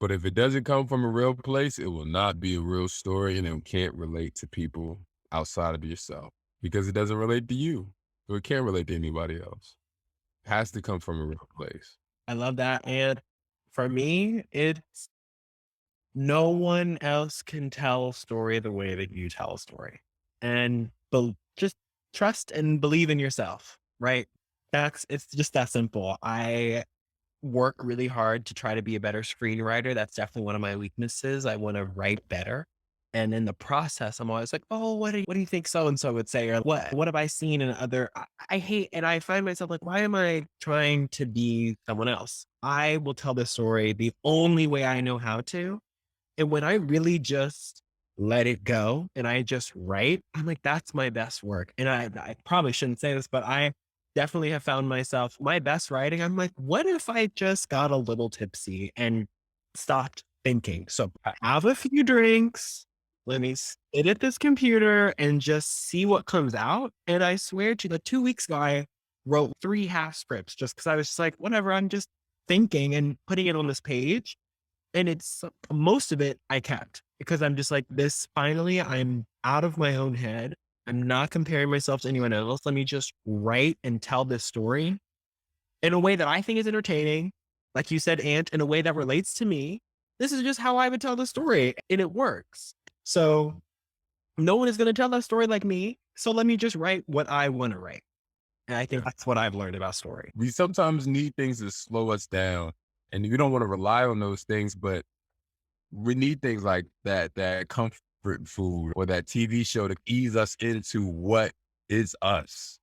But if it doesn't come from a real place, it will not be a real story, and it can't relate to people outside of yourself because it doesn't relate to you, or it can't relate to anybody else. It has to come from a real place. I love that. And for me, it's no one else can tell a story the way that you tell a story. And just trust and believe in yourself, right? It's just that simple. I work really hard to try to be a better screenwriter. That's definitely one of my weaknesses. I want to write better. And in the process, I'm always like, oh, what do you think so-and-so would say? Or what have I seen in other, I hate, and I find myself like, why am I trying to be someone else? I will tell this story the only way I know how to. And when I really just let it go and I just write, I'm like, that's my best work. And I probably shouldn't say this, but I definitely have found myself my best writing. I'm like, what if I just got a little tipsy and stopped thinking? So I have a few drinks. Let me sit at this computer and just see what comes out. And I swear to you, 2 weeks ago, I wrote 3 half scripts just because I was just like, whatever, I'm just thinking and putting it on this page. And it's most of it I kept because I'm just like, this finally, I'm out of my own head. I'm not comparing myself to anyone else. Let me just write and tell this story in a way that I think is entertaining. Like you said, Ant, in a way that relates to me. This is just how I would tell the story and it works. So no one is going to tell that story like me. So let me just write what I want to write. And I think that's what I've learned about story. We sometimes need things to slow us down, and we don't want to rely on those things, but we need things like that comfort food or that TV show to ease us into what is us.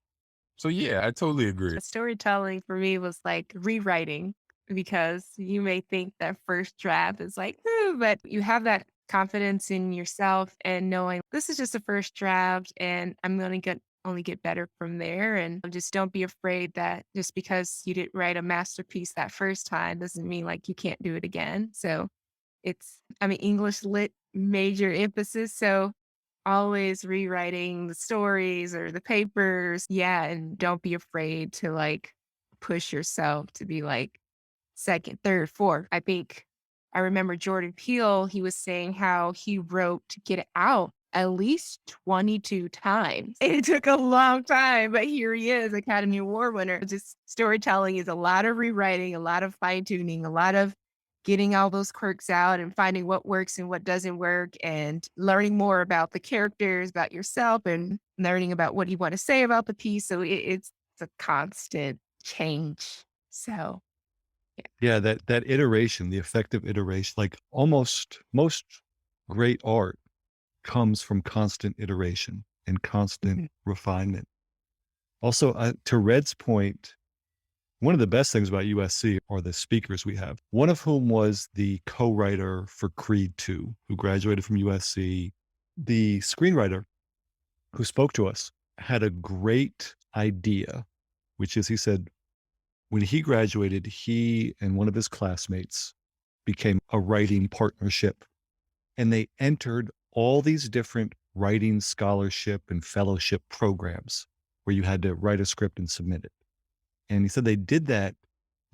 So yeah, I totally agree. Storytelling for me was like rewriting because you may think that first draft is like, "Ooh," but you have that confidence in yourself and knowing this is just a first draft and I'm going to only get better from there. And just don't be afraid that just because you didn't write a masterpiece that first time doesn't mean like you can't do it again. So I'm an English lit major emphasis. So always rewriting the stories or the papers. Yeah. And don't be afraid to like push yourself to be like second, third, fourth. I remember Jordan Peele, he was saying how he wrote Get Out at least 22 times. And it took a long time, but here he is, Academy Award winner. Just storytelling is a lot of rewriting, a lot of fine tuning, a lot of getting all those quirks out and finding what works and what doesn't work and learning more about the characters, about yourself and learning about what you want to say about the piece. So it's a constant change. So Yeah, that iteration, the effective iteration, like almost most great art comes from constant iteration and constant refinement. Also, to Red's point, one of the best things about USC are the speakers we have, one of whom was the co-writer for Creed 2, who graduated from USC. The screenwriter who spoke to us had a great idea, which is he said, when he graduated, he and one of his classmates became a writing partnership, and they entered all these different writing scholarship and fellowship programs where you had to write a script and submit it. And he said they did that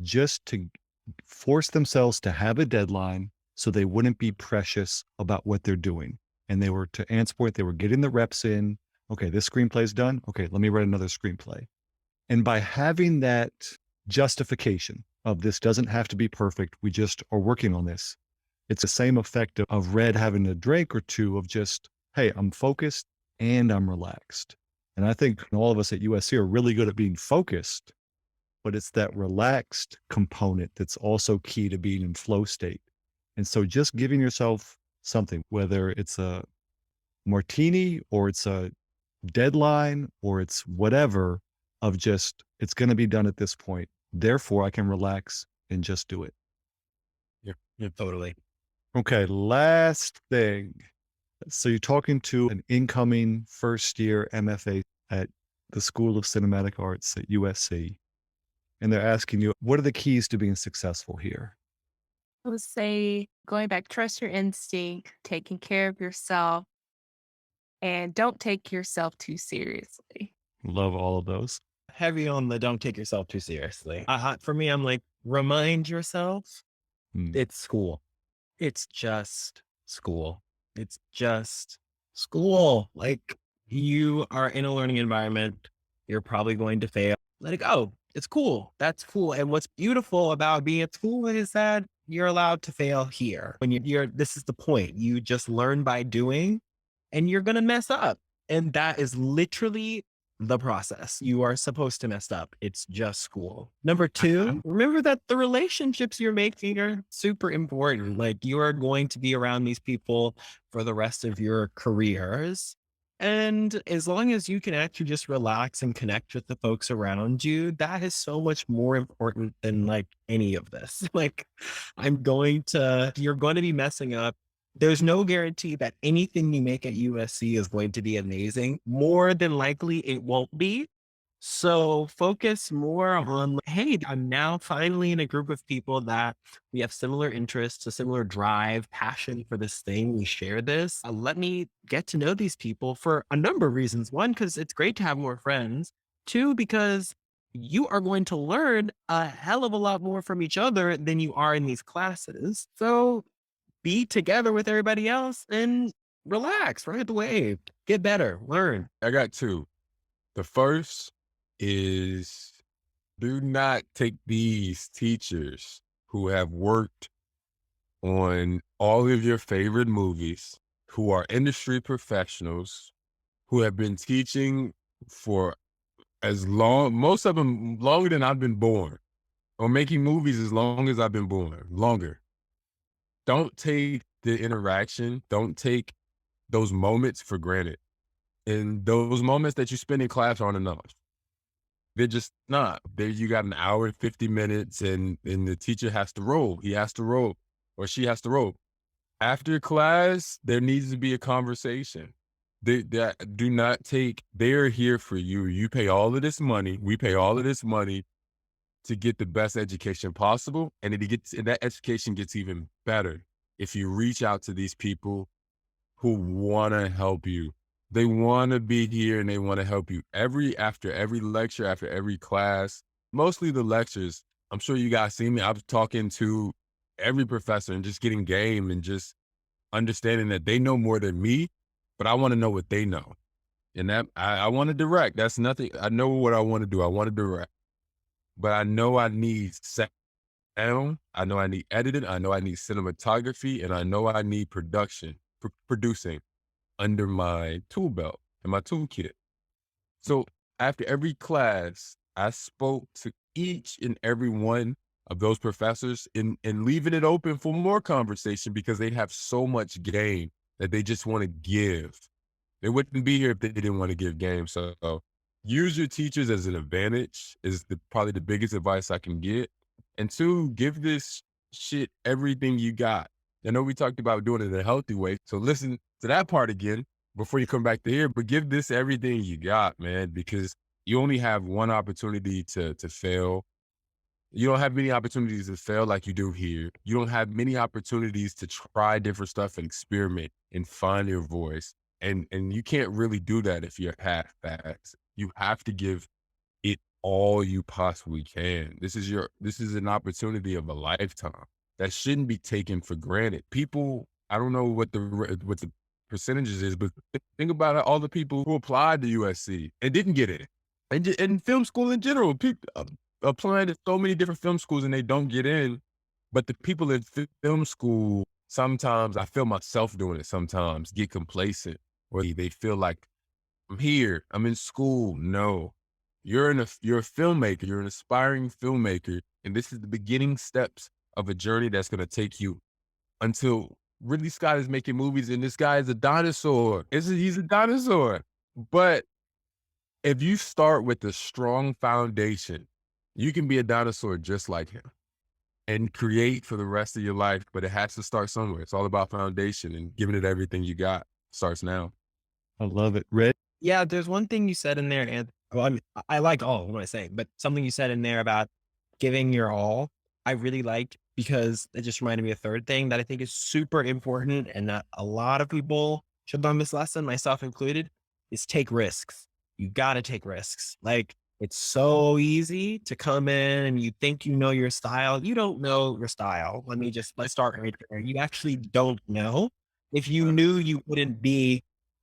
just to force themselves to have a deadline so they wouldn't be precious about what they're doing. And they were, to Ant's point, they were getting the reps in. Okay, this screenplay's done. Okay, let me write another screenplay. And by having that justification of this doesn't have to be perfect, we just are working on this, it's the same effect of Red having a drink or two of just, hey, I'm focused and I'm relaxed. And I think all of us at USC are really good at being focused, but it's that relaxed component that's also key to being in flow state. And so just giving yourself something, whether it's a martini or it's a deadline or it's whatever, of just, it's going to be done at this point. Therefore, I can relax and just do it. Yeah, totally. Okay, last thing. So you're talking to an incoming first year MFA at the School of Cinematic Arts at USC, and they're asking you, what are the keys to being successful here? I would say going back, trust your instinct, taking care of yourself, and don't take yourself too seriously. Love all of those. Heavy on the don't take yourself too seriously. For me, I'm like, remind yourself it's school. It's just school. It's just school. Like, you are in a learning environment. You're probably going to fail. Let it go. It's cool. That's cool. And what's beautiful about being at school is that you're allowed to fail here. When this is the point. You just learn by doing, and you're going to mess up. And that is literally the process. You are supposed to mess up. It's just school. Number 2, remember that the relationships you're making are super important. Like, you are going to be around these people for the rest of your careers. And as long as you can actually just relax and connect with the folks around you, that is so much more important than like any of this. Like, you're going to be messing up. There's no guarantee that anything you make at USC is going to be amazing. More than likely, it won't be. So focus more on, hey, I'm now finally in a group of people that we have similar interests, a similar drive, passion for this thing. We share this. Let me get to know these people for a number of reasons. One, because it's great to have more friends. Two, because you are going to learn a hell of a lot more from each other than you are in these classes. So be together with everybody else and relax, ride the wave, get better, learn. I got two. The first is, do not take these teachers who have worked on all of your favorite movies, who are industry professionals, who have been teaching for as long, most of them longer than I've been born, or making movies as long as I've been born, longer. Don't take the interaction, don't take those moments for granted. And those moments that you spend in class aren't enough. They're just not. There you got an hour and 50 minutes and the teacher has to roll. He has to roll or she has to roll. After class, there needs to be a conversation. Do not take, they're here for you. You pay all of this money. We pay all of this money to get the best education possible. And that education gets even better if you reach out to these people who want to help you. They want to be here and they want to help you after every lecture, after every class, mostly the lectures. I'm sure you guys see me. I was talking to every professor and just getting game and just understanding that they know more than me, but I want to know what they know. And that I want to direct. That's nothing. I know what I want to do. I want to direct, but I know I need sound. I know I need editing. I know I need cinematography, and I know I need producing under my tool belt and my toolkit. So after every class, I spoke to each and every one of those professors and leaving it open for more conversation because they have so much game that they just want to give. They wouldn't be here if they didn't want to give game. So use your teachers as an advantage is probably the biggest advice I can get. And two, give this shit everything you got. I know we talked about doing it in a healthy way. So listen to that part again before you come back to here, but give this everything you got, man, because you only have one opportunity to fail. You don't have many opportunities to fail like you do here. You don't have many opportunities to try different stuff and experiment and find your voice. And you can't really do that if you're half-assed. You have to give it all you possibly can. This is an opportunity of a lifetime that shouldn't be taken for granted. People, I don't know what the percentages is, but think about all the people who applied to USC and didn't get it. And film school in general, people applying to so many different film schools and they don't get in. But the people in film school, sometimes I feel myself doing it sometimes, get complacent or they feel like I'm here, I'm in school. No, you're a filmmaker, you're an aspiring filmmaker. And this is the beginning steps of a journey that's going to take you until Ridley Scott is making movies and this guy is a dinosaur. He's a dinosaur. But if you start with a strong foundation, you can be a dinosaur just like him and create for the rest of your life, but it has to start somewhere. It's all about foundation and giving it everything you got. Starts now. I love it. Red? Yeah, there's one thing you said in there, and well, I like all what I say, but something you said in there about giving your all, I really liked because it just reminded me of a third thing that I think is super important and that a lot of people should learn this lesson, myself included, is take risks. You got to take risks. Like it's so easy to come in and you think you know your style. You don't know your style. Let's start right there. You actually don't know. If you knew, you wouldn't be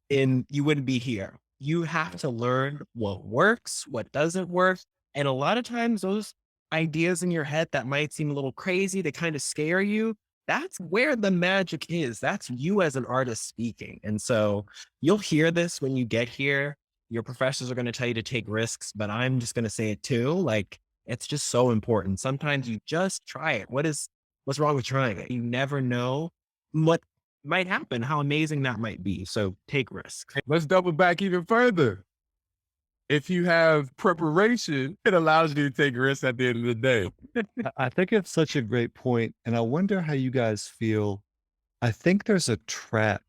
here. You have to learn what works, what doesn't work. And a lot of times those ideas in your head that might seem a little crazy, they kind of scare you. That's where the magic is. That's you as an artist speaking. And so you'll hear this when you get here. Your professors are going to tell you to take risks, but I'm just going to say it too. Like it's just so important. Sometimes you just try it. What's wrong with trying it? You never know what might happen, how amazing that might be. So take risks. Let's double back even further. If you have preparation, it allows you to take risks at the end of the day. I think it's such a great point, and I wonder how you guys feel I think there's a trap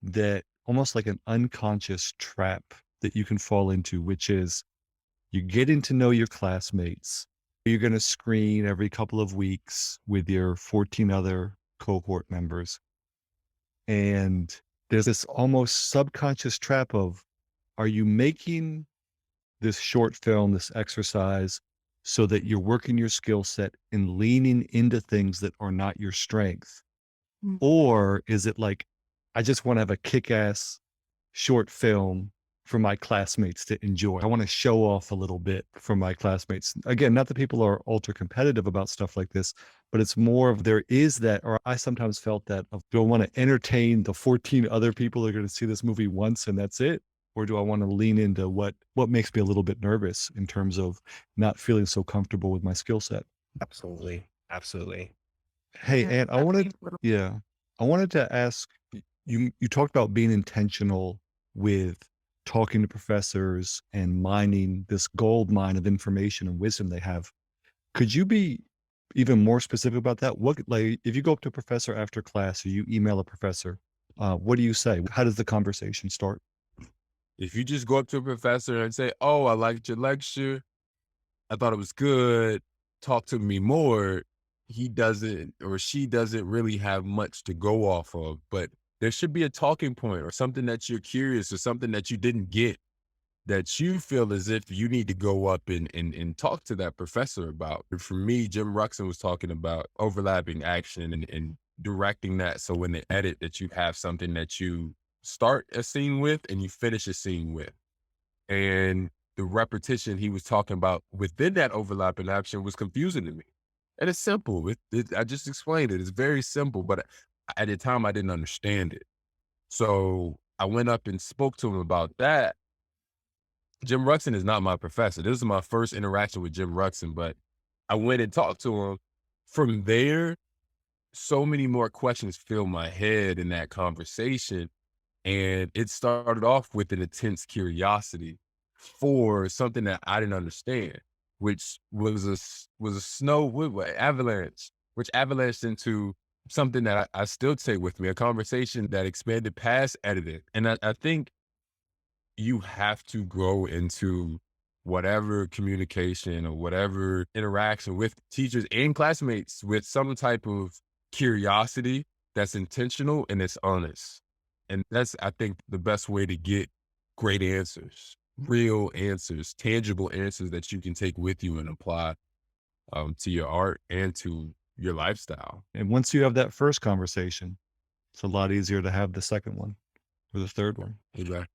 that almost like an unconscious trap that you can fall into, which is you're getting to know your classmates. You're going to screen every couple of weeks with your 14 other cohort members. And there's this almost subconscious trap of, are you making this short film, this exercise, so that you're working your skill set and leaning into things that are not your strength? Or is it like, I just want to have a kick-ass short film for my classmates to enjoy? I want to show off a little bit for my classmates. Again, not that people are ultra competitive about stuff like this, but it's more of there is that, or I sometimes felt that of, do I want to entertain the 14 other people that are going to see this movie once and that's it? Or do I want to lean into what makes me a little bit nervous in terms of not feeling so comfortable with my skill set? Absolutely. Absolutely. Hey, Yeah, and I wanted, yeah, I wanted to ask, you talked about being intentional with talking to professors and mining this gold mine of information and wisdom they have. Could you be even more specific about that? What, like, if you go up to a professor after class or you email a professor, what do you say? How does the conversation start? If you just go up to a professor and say, "Oh, I liked your lecture. I thought it was good. Talk to me more," he doesn't or she doesn't really have much to go off of. But there should be a talking point or something that you're curious or something that you didn't get that you feel as if you need to go up and talk to that professor about. And for me, Jim Ruxin was talking about overlapping action and directing that. So when they edit that you have something that you start a scene with and you finish a scene with. And the repetition he was talking about within that overlapping action was confusing to me. And it's simple. I just explained it. It's very simple, but at the time I didn't understand it. So I went up and spoke to him about that. Jim Ruxin is not my professor. This is my first interaction with Jim Ruxin, but I went and talked to him. From there, so many more questions filled my head in that conversation. And it started off with an intense curiosity for something that I didn't understand, which was a snow avalanche, which avalanched into something that I still take with me, a conversation that expanded past editing. And I think you have to grow into whatever communication or whatever interaction with teachers and classmates with some type of curiosity that's intentional and it's honest. And that's, I think, the best way to get great answers, real answers, tangible answers that you can take with you and apply to your art and to your lifestyle. And once you have that first conversation, it's a lot easier to have the second one or the third one. Exactly.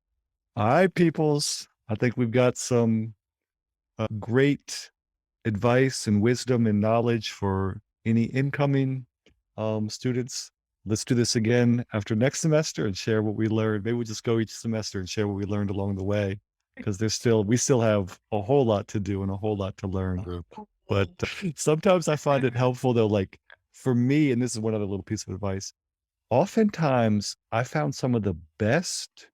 All right, peoples. I think we've got some great advice and wisdom and knowledge for any incoming students. Let's do this again after next semester and share what we learned. Maybe we'll just go each semester and share what we learned along the way, because we still have a whole lot to do and a whole lot to learn. But sometimes I find it helpful though, like for me, and this is one other little piece of advice, oftentimes I found some of the best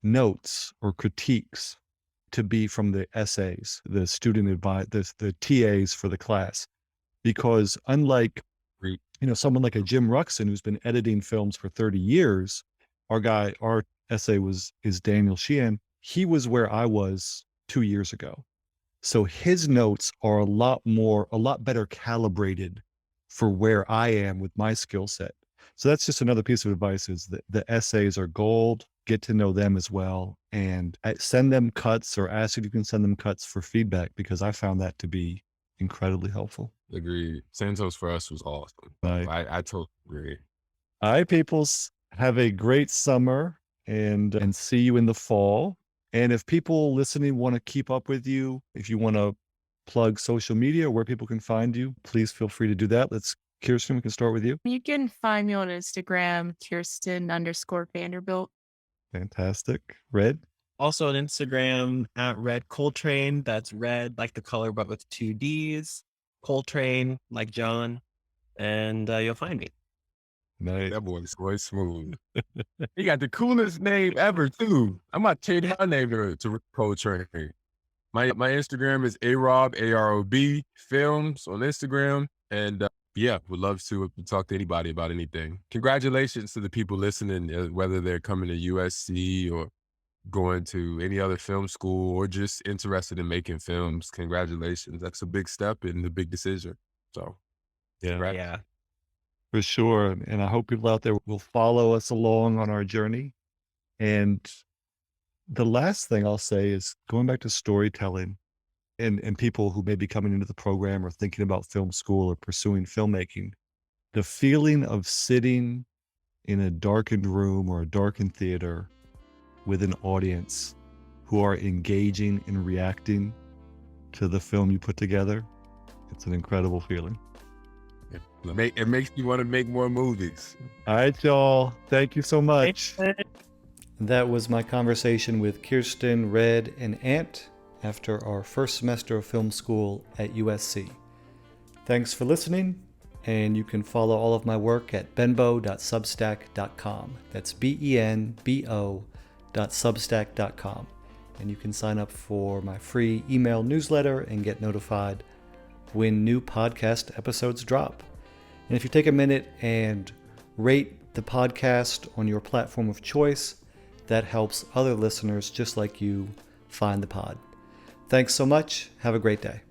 notes or critiques to be from the essays, the student advice, the TAs for the class, because unlike, someone like a Jim Ruxin who's been editing films for 30 years, our essay is Daniel Sheehan. He was where I was 2 years ago. So his notes are a lot better calibrated for where I am with my skill set. So that's just another piece of advice, is that the essays are gold. Get to know them as well, and send them cuts or ask if you can send them cuts for feedback, because I found that to be incredibly helpful. Agreed. Santos for us was awesome. Right. I totally agree. All right, peoples, have a great summer and see you in the fall. And if people listening want to keep up with you, if you want to plug social media, where people can find you, please feel free to do that. Kirsten, we can start with you. You can find me on Instagram, Kirsten_Vanderbilt. Fantastic. Red? Also on Instagram at Red Coltrane. That's red like the color, but with 2 D's. Coltrane like John. And you'll find me. Nice. That boy is way smooth. He got the coolest name ever too. I might change my name to Coltrane. My Instagram is AROB, AROB Films on Instagram. And Yeah, would love to talk to anybody about anything. Congratulations to the people listening, whether they're coming to USC or going to any other film school or just interested in making films. Congratulations. That's a big step and a big decision. So, Yeah, congrats. Yeah. for sure. And I hope people out there will follow us along on our journey. And the last thing I'll say is going back to storytelling and people who may be coming into the program or thinking about film school or pursuing filmmaking, the feeling of sitting in a darkened room or a darkened theater with an audience who are engaging and reacting to the film you put together, it's an incredible feeling. It makes you want to make more movies. All right, y'all. Thank you so much. That was my conversation with Kirsten, Red, and Ant after our first semester of film school at USC. Thanks for listening, and you can follow all of my work at benbo.substack.com. That's benbo.substack.com. And you can sign up for my free email newsletter and get notified when new podcast episodes drop. And if you take a minute and rate the podcast on your platform of choice, that helps other listeners just like you find the pod. Thanks so much. Have a great day.